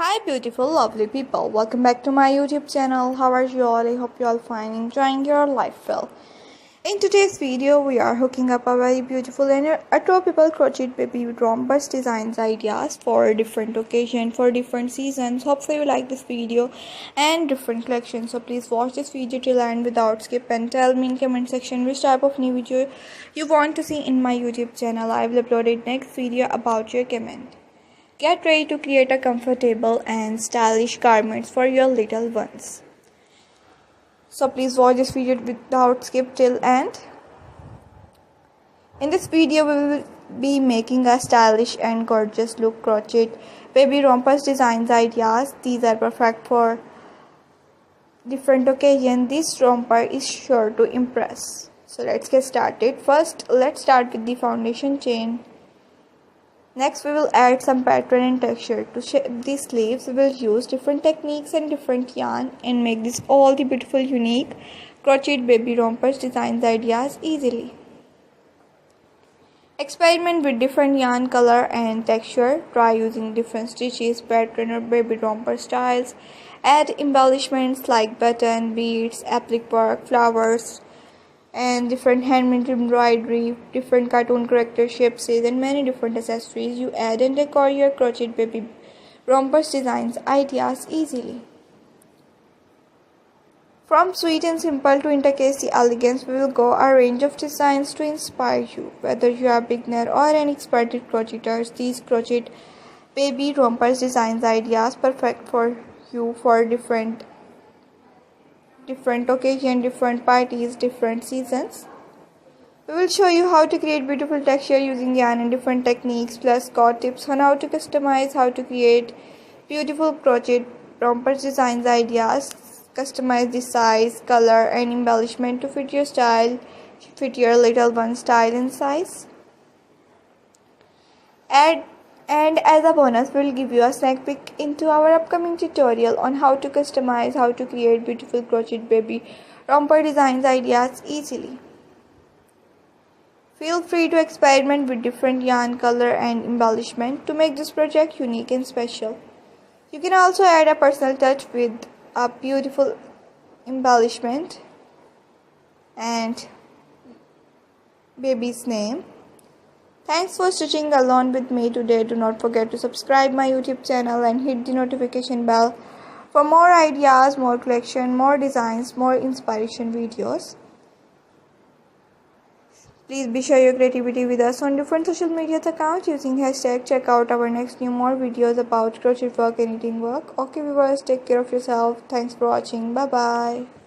Hi beautiful lovely people, welcome back to my YouTube channel. How are you all? I hope you all fine, enjoying your life well. In today's video we are hooking up a very beautiful and adorable crochet baby rompers designs ideas for different occasions, for different seasons. Hopefully you like this video and different collections, so please watch this video till end without skip and tell me in comment section which type of new video you want to see in my YouTube channel. I will upload it next video about your comment. Get ready to create a comfortable and stylish garments for your little ones. So please watch this video without skip till end. In this video we will be making a stylish and gorgeous look crochet baby rompers designs ideas. These are perfect for different occasions. This romper is sure to impress. So let's get started. First let's start with the foundation chain. Next we will add some pattern and texture. To shape these sleeves we will use different techniques and different yarn and make this all the beautiful unique crochet baby rompers designs ideas easily. Experiment with different yarn color and texture. Try using different stitches, pattern or baby romper styles. Add embellishments like button, beads, applique work, flowers, and different handmade embroidery, different cartoon character shapes, and many different accessories. You add and decor your crochet baby rompers designs ideas easily. From sweet and simple to intricate elegance, we will go a range of designs to inspire you. Whether you are a beginner or an expert crocheters, these crochet baby rompers designs ideas perfect for you for different occasion, different parties, different seasons. We will show you how to create beautiful texture using yarn and different techniques, plus got tips on how to customize, how to create beautiful crochet rompers designs ideas. Customize the size, color and embellishment to fit your style, fit your little one style and size. And as a bonus, we will give you a snack peek into our upcoming tutorial on how to customize, how to create beautiful crochet baby romper designs ideas easily. Feel free to experiment with different yarn, color and embellishment to make this project unique and special. You can also add a personal touch with a beautiful embellishment and baby's name. Thanks for stitching along with me today. Do not forget to subscribe my YouTube channel and hit the notification bell for more ideas, more collection, more designs, more inspiration videos. Please be share your creativity with us on different social media accounts using hashtag. Check out our next new more videos about crochet work and knitting work. Okay viewers, take care of yourself. Thanks for watching. Bye bye.